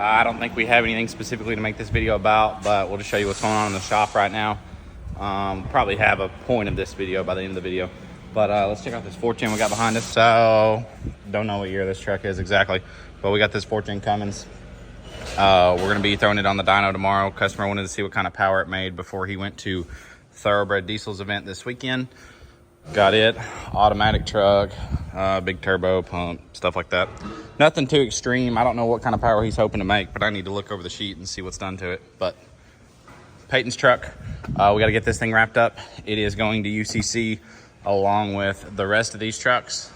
I don't think we have anything specifically to make this video about, but we'll just show you what's going on in the shop right now. Probably have a point of this video by the end of the video. But let's check out this 410 we got behind us. So, don't know what year this truck is exactly, but we got this 410 Cummins. We're going to be throwing it on the dyno tomorrow. Customer wanted to see what kind of power it made before he went to Thoroughbred Diesel's event this weekend. Got it. Automatic truck, big turbo pump, stuff like that. Nothing too extreme. I don't know what kind of power he's hoping to make, but I need to look over the sheet and see what's done to it. But Peyton's truck, we got to get this thing wrapped up. It is going to UCC along with the rest of these trucks.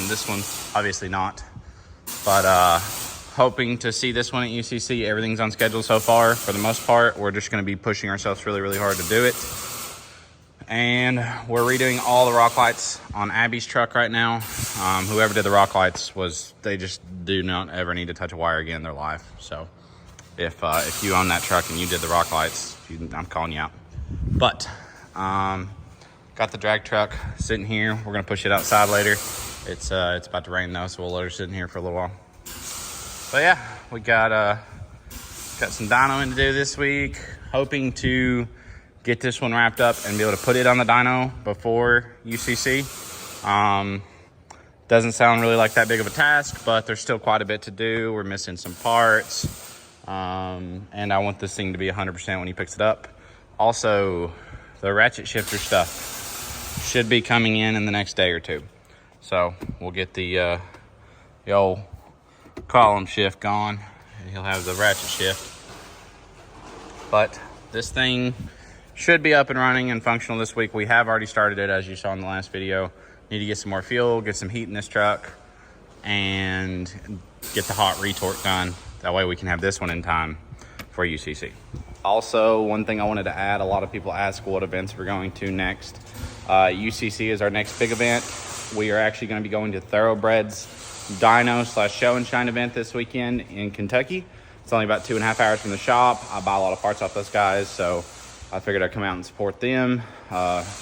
This one's obviously not, but hoping to see this one at UCC. Everything's on schedule so far for the most part. We're just going to be pushing ourselves really hard to do it. And we're redoing all the rock lights on Abby's truck right now. Whoever did the rock lights they just do not ever need to touch a wire again in their life. So if you own that truck and you did the rock lights, I'm calling you out. But got the drag truck sitting here. We're gonna push it outside later. It's about to rain though, so we'll let her sit in here for a little while. But yeah, we got some dynoing to do this week. Hoping to get this one wrapped up and be able to put it on the dyno before UCC. Doesn't sound really like that big of a task, but there's still quite a bit to do. We're missing some parts. And I want this thing to be 100% when he picks it up. Also, the ratchet shifter stuff should be coming in the next day or two. So we'll get the old column shift going, and he'll have the ratchet shift. But this thing should be up and running and functional this week. We have already started it, as you saw in the last video. Need to get some more fuel, get some heat in this truck, and get the hot retort done. That way we can have this one in time for UCC. Also, one thing I wanted to add, a lot of people ask what events we're going to next. UCC is our next big event. We are actually going to be going to Thoroughbred's dyno / show and shine event this weekend in Kentucky. It's only about 2.5 hours from the shop. I buy a lot of parts off those guys, so I figured I'd come out and support them,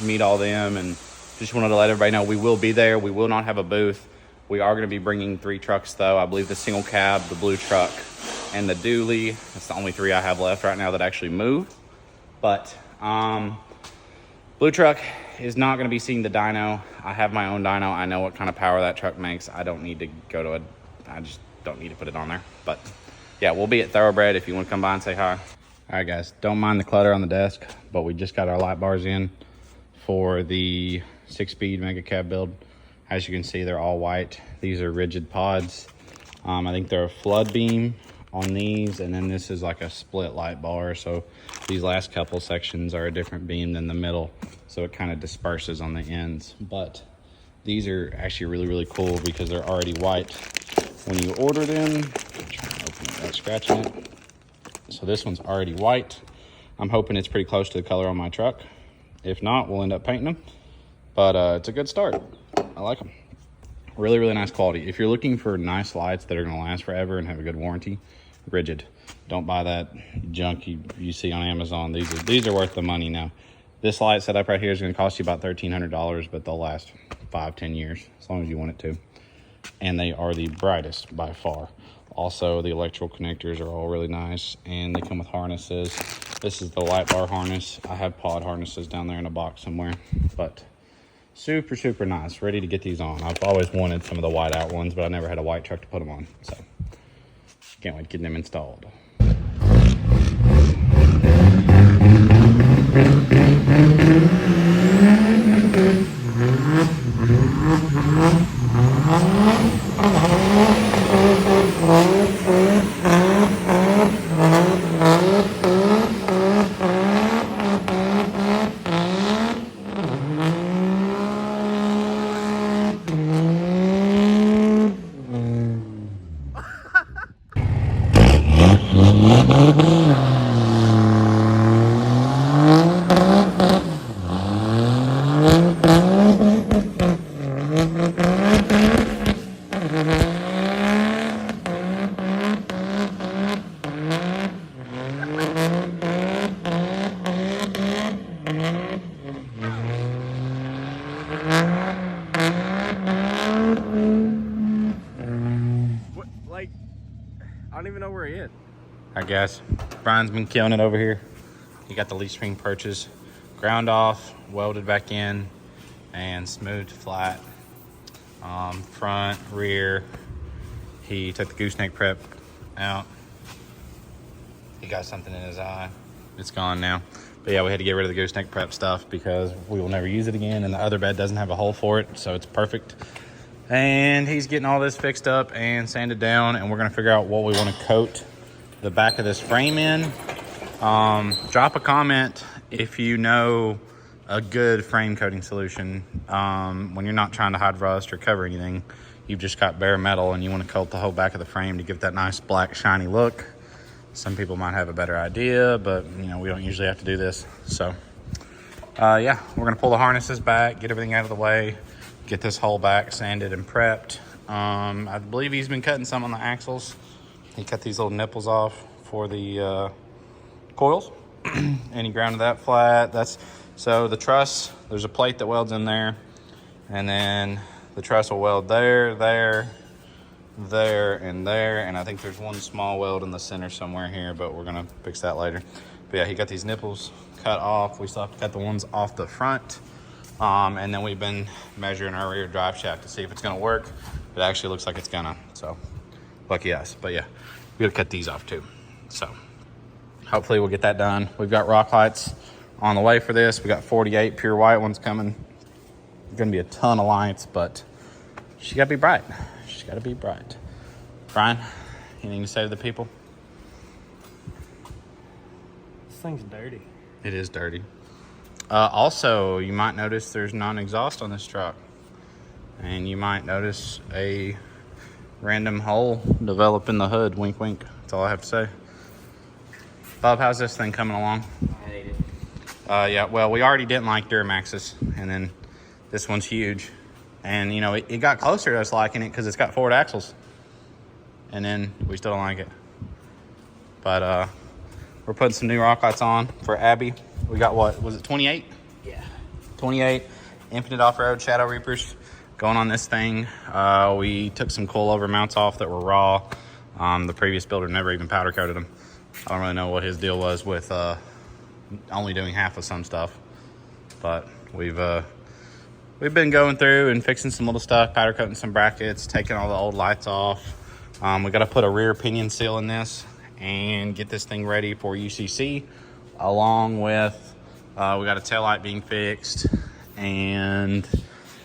meet all them, and just wanted to let everybody know we will be there. We will not have a booth. We are going to be bringing 3 trucks, though. I believe the single cab, the blue truck, and the dually. That's the only 3 I have left right now that actually move. But blue truck is not going to be seeing the dyno. I have my own dyno. I know what kind of power that truck makes. I don't need to go to I just don't need to put it on there. But yeah, we'll be at Thoroughbred if you want to come by and say hi. All right, guys, don't mind the clutter on the desk, but we just got our light bars in for the 6-speed mega cab build. As you can see, they're all white. These are rigid pods. I think they're a flood beam on these, and then this is like a split light bar. So these last couple sections are a different beam than the middle, so it kind of disperses on the ends. But these are actually really cool because they're already white when you order them. I'm trying to open it without scratching it. So this one's already white. I'm hoping it's pretty close to the color on my truck. If not, we'll end up painting them. But it's a good start. I like them. Really nice quality. If you're looking for nice lights that are going to last forever and have a good warranty, rigid. Don't buy that junk you see on Amazon. These are worth the money now. This light setup right here is going to cost you about $1,300, but they'll last 5-10 years as long as you want it to. And they are the brightest by far. Also, the electrical connectors are all really nice, and they come with harnesses. This is the light bar harness. I have pod harnesses down there in a box somewhere, but super nice. Ready to get these on. I've always wanted some of the white out ones, but I never had a white truck to put them on, so can't wait to get them installed. guys. Brian's been killing it over here. He got the leaf spring perches ground off, welded back in, and smoothed flat. Front, rear. He took the gooseneck prep out. He got something in his eye. It's gone now. But yeah, we had to get rid of the gooseneck prep stuff because we will never use it again, and the other bed doesn't have a hole for it, so it's perfect. And he's getting all this fixed up and sanded down, and we're gonna figure out what we wanna coat the back of this frame in. Drop a comment if you know a good frame coating solution. When you're not trying to hide rust or cover anything, you've just got bare metal and you wanna coat the whole back of the frame to give that nice black shiny look. Some people might have a better idea, but you know, we don't usually have to do this. So yeah, we're gonna pull the harnesses back, get everything out of the way, get this whole back sanded and prepped. I believe he's been cutting some on the axles. He cut these little nipples off for the coils and he grounded that flat. So the truss, there's a plate that welds in there, and then the truss will weld there, there, and there, and I think there's one small weld in the center somewhere here, but we're gonna fix that later. But yeah, he got these nipples cut off. We still have to cut the ones off the front. And then we've been measuring our rear drive shaft to see if it's gonna work. It actually looks like it's gonna, so lucky us. But yeah, we gotta cut these off too. So hopefully we'll get that done. We've got rock lights on the way for this. We got 48 pure white ones coming. Gonna be a ton of lights, but she gotta be bright. She's gotta be bright. Brian, anything to say to the people? This thing's dirty. It is dirty. Also, you might notice there's non-exhaust on this truck. And you might notice a random hole develop in the hood. Wink, wink. That's all I have to say. Bob, how's this thing coming along? I hate it. Yeah, well, we already didn't like Duramaxes. And then this one's huge. And, you know, it got closer to us liking it because it's got forward axles. And then we still don't like it. But we're putting some new rock lights on for Abby. We got, what, was it 28? Yeah. 28 Infinite Off-Road Shadow Reapers going on this thing. We took some coilover mounts off that were raw. The previous builder never even powder coated them. I don't really know what his deal was with only doing half of some stuff. But we've been going through and fixing some little stuff, powder coating some brackets, taking all the old lights off. We got to put a rear pinion seal in this and get this thing ready for UCC, along with we got a tail light being fixed and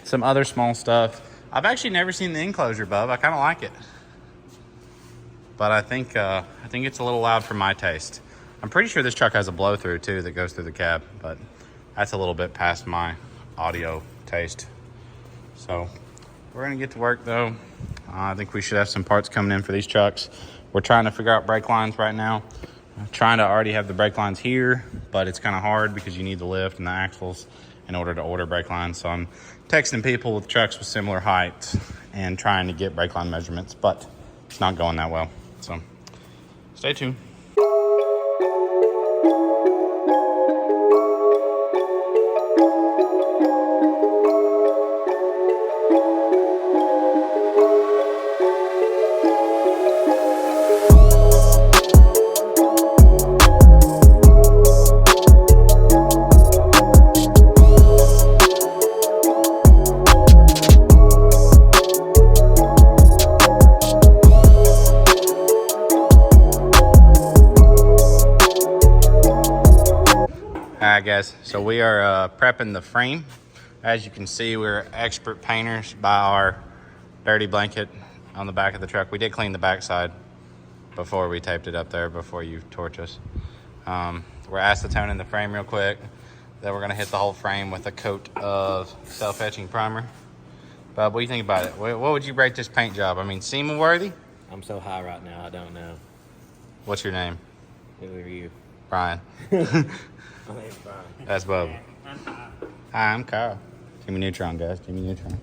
some other small stuff. I've actually never seen the enclosure, Bub. I kind of like it, but I think it's a little loud for my taste. I'm pretty sure this truck has a blow through too that goes through the cab, but that's a little bit past my audio taste. So we're gonna get to work though. I think we should have some parts coming in for these trucks. We're trying to figure out brake lines right now. I'm trying to already have the brake lines here, but it's kind of hard because you need the lift and the axles in order to order brake lines. So I'm texting people with trucks with similar heights and trying to get brake line measurements, but it's not going that well. So stay tuned. Alright guys, so we are prepping the frame. As you can see, we're expert painters by our dirty blanket on the back of the truck. We did clean the backside before we taped it up there, before you torch us. We're acetoning the frame real quick. Then we're gonna hit the whole frame with a coat of self-etching primer. Bob, what do you think about it? What would you rate this paint job? I mean, semen worthy? I'm so high right now, I don't know. What's your name? Who are you? Brian. My name's Brian. That's Bub. Hi, I'm Kyle. Jimmy Neutron, guys. Jimmy Neutron.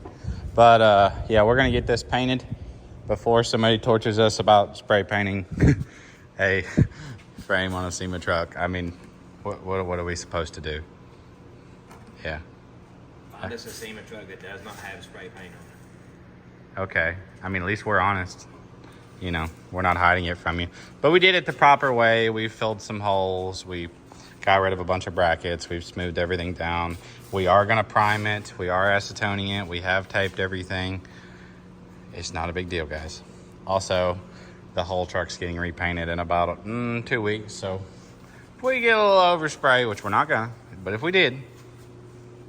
But yeah, we're gonna get this painted before somebody tortures us about spray painting a frame on a SEMA truck. I mean, what are we supposed to do? Yeah. Find us a SEMA truck that does not have spray paint on it. Okay. I mean, at least we're honest. you know, we're not hiding it from you. But we did it the proper way. We filled some holes. We got rid of a bunch of brackets. We've smoothed everything down. We are gonna prime it. We are acetoning it. We have taped everything. It's not a big deal, guys. Also, the whole truck's getting repainted in about 2 weeks. So if we get a little overspray, which we're not gonna, but if we did,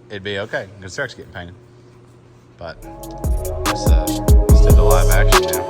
it'd be okay. The truck's getting painted. But let's do the live action now.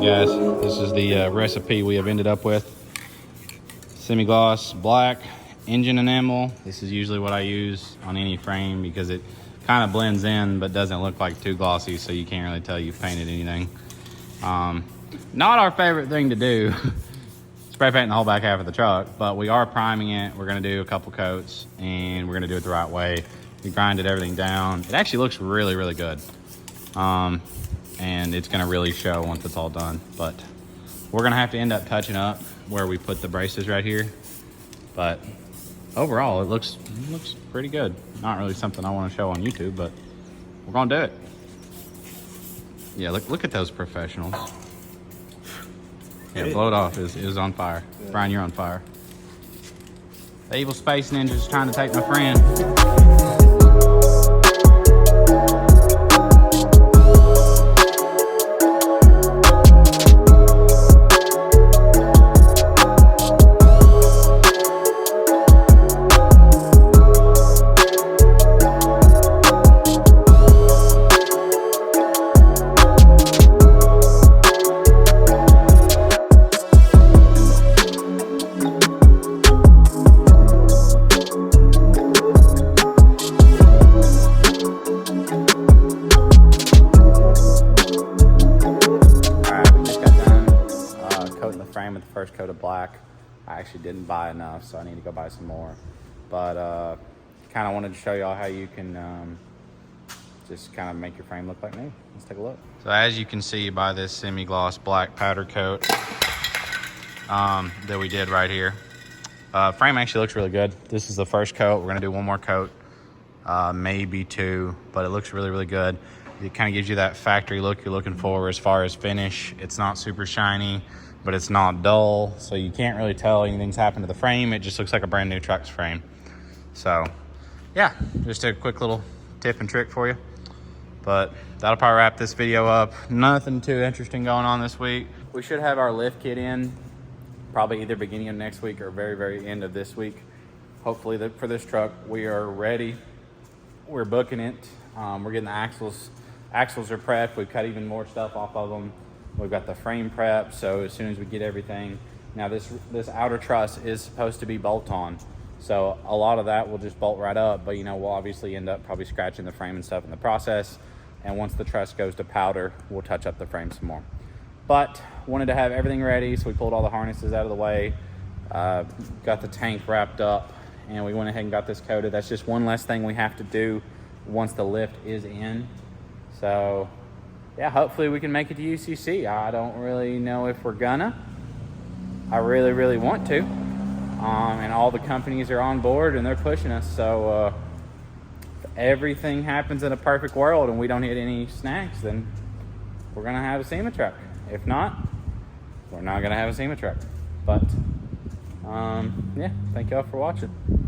Guys, this is the recipe we have ended up with. Semi-gloss black engine enamel. This is usually what I use on any frame because it kind of blends in but doesn't look like too glossy, so you can't really tell you've painted anything. Not our favorite thing to do, spray painting the whole back half of the truck, but we are priming it. We're gonna do a couple coats and we're gonna do it the right way. We grinded everything down. It actually looks really, really good. And it's gonna really show once it's all done. But we're gonna have to end up touching up where we put the braces right here. But overall, it looks pretty good. Not really something I wanna show on YouTube, but we're gonna do it. Yeah, look at those professionals. Yeah, blow it off. It was on fire. Yeah. Brian, you're on fire. The evil space ninja's trying to take my friend. Frame with the first coat of black. I actually didn't buy enough, so I need to go buy some more. But kind of wanted to show y'all how you can just kind of make your frame look like me. Let's take a look. So as you can see by this semi-gloss black powder coat that we did right here, frame actually looks really good. This is the first coat. We're gonna do one more coat, maybe two, but it looks really, really good. It kind of gives you that factory look you're looking for as far as finish. It's not super shiny, but it's not dull, so you can't really tell anything's happened to the frame. It just looks like a brand new truck's frame. So yeah, just a quick little tip and trick for you. But that'll probably wrap this video up. Nothing too interesting going on this week. We should have our lift kit in probably either beginning of next week or very, very end of this week. Hopefully for this truck, we are ready. We're booking it. We're getting the axles. Axles are prepped. We've cut even more stuff off of them. We've got the frame prep, so as soon as we get everything. Now this outer truss is supposed to be bolt-on, so a lot of that will just bolt right up, but you know, we'll obviously end up probably scratching the frame and stuff in the process. And once the truss goes to powder, we'll touch up the frame some more. But wanted to have everything ready, so we pulled all the harnesses out of the way, got the tank wrapped up, and we went ahead and got this coated. That's just one less thing we have to do once the lift is in. So yeah, hopefully we can make it to UCC. I don't really know if we're gonna. I really, really want to. And all the companies are on board and they're pushing us. So if everything happens in a perfect world and we don't hit any snags, then we're gonna have a SEMA truck. If not, we're not gonna have a SEMA truck. But yeah, thank y'all for watching.